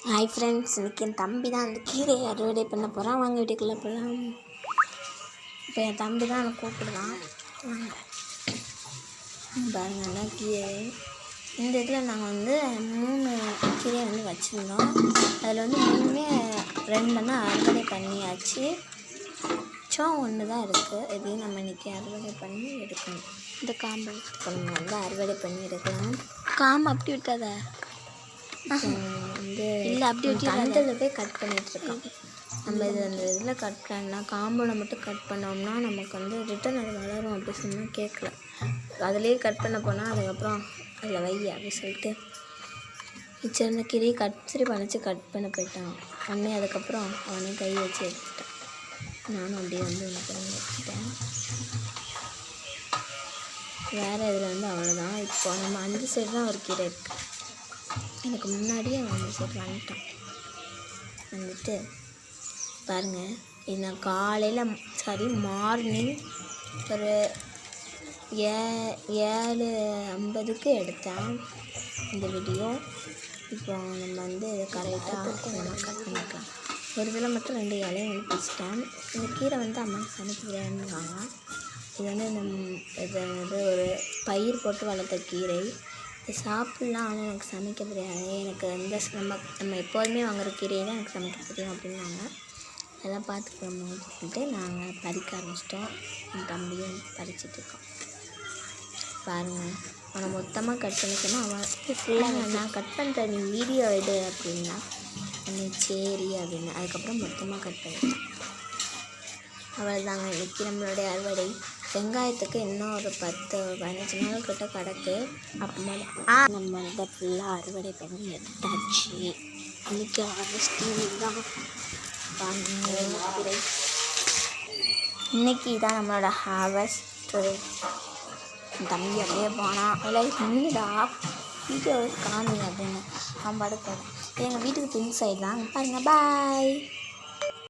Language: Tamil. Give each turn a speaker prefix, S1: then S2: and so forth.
S1: ஹாய் ஃப்ரெண்ட்ஸ், இன்றைக்கி என் தம்பி தான் அந்த கீரையை அறுவடை பண்ண போகிறான். வாங்க வீட்டுக்குள்ளே போகலாம். இப்போ என் தம்பி தான் எனக்கு கூப்பிடுவான். வாங்க பாருங்க, என்ன கீரை. இந்த இதில் நாங்கள் 3 கீரையை வச்சுருந்தோம். அதில் 3மே 2 அறுவடை பண்ணியாச்சு. ஒன்று தான் இருக்குது. இதையும் நம்ம இன்றைக்கி அறுவடை பண்ணி எடுக்கணும். இந்த காம்பை நம்ம அறுவடை பண்ணி எடுக்கலாம். காம்பு அப்படி விட்டாத இல்லை, அப்படி தண்டில் போய் கட் பண்ணிகிட்ருக்கோம். நம்ம அந்த இதில் கட் பண்ணால் காம்பில் மட்டும் கட் பண்ணோம்னா நமக்கு ரிட்டன் அது வளரும் அப்படி சொன்னால் கேட்கல. அதிலே கட் பண்ண போனால் அதுக்கப்புறம் அதில் வை அப்படி சொல்லிட்டு மிச்சிருந்த கீரையை கட்சரி பண்ணிச்சு கட் பண்ண போயிட்டான். அதுக்கப்புறம் அவனே கை வச்சு எடுத்துட்டான். நானும் அப்படியே ஒன்று பண்ணி எடுத்துட்டேன். வேறு இதில் அவ்வளோதான். இப்போ நம்ம அந்த சைடு தான் ஒரு கீரை இருக்குது. எனக்கு முன்னாடியே அவன் சைடு வந்துட்டு பாருங்கள். இது நான் காலையில் மார்னிங் ஒரு 7:50க்கு எடுத்தேன் இந்த வீடியோ. இப்போ நம்ம இதை கரெக்டாக கட் பண்ணிக்கலாம். ஒரு இதில் மட்டும் 2 இலையை பிடிச்சிட்டேன். இந்த கீரை அம்மாவுக்கு சமைக்க விளையாடுவாங்க. இது ஒரு பயிர் போட்டு வளர்த்த கீரை. இது சாப்பிட்லாம், ஆனால் எனக்கு சமைக்க தெரியாது. எனக்கு நம்ம எப்போதுமே வாங்குகிற கீரையை தான் எனக்கு சமைக்க தெரியும் அப்படின்னாங்க. அதெல்லாம் பார்த்துக்கணும்னு சொல்லிட்டு நாங்கள் பறிக்க ஆரம்பிச்சிட்டோம். என் தம்பியும் பறிச்சிட்ருக்கோம். பாருங்கள், அவனை மொத்தமாக கட் பண்ணிக்கணும். அவன் ஃபுல்லாக நான் கட் பண்ணுறேன், நீ வீடியோ எடு அப்படின்னா சரி அப்படின்னு அதுக்கப்புறம் மொத்தமாக கட் பண்ணிட்டேன். அவ்வளோதாங்க இன்றைக்கி நம்மளுடைய அறுவடை. வெங்காயத்துக்கு இன்னும் ஒரு 10-15 நாள் கிட்ட கிடக்கு. அப்புறமா நம்ம ஃபுல்லாக அறுவடை பண்ணி எடுத்தாச்சு. இன்றைக்கி ஹார்வெஸ்டிங் தான். இன்றைக்கி தான் நம்மளோட ஹார்வெஸ்ட்டு. தம்பி அப்படியே போனான். எல்லாம் நின்றுடா வீடியோ காமி அப்படின்னு அவன் படுக்க. எங்கள் வீட்டுக்கு பின் சைடு தான் பாருங்கள். பாய்.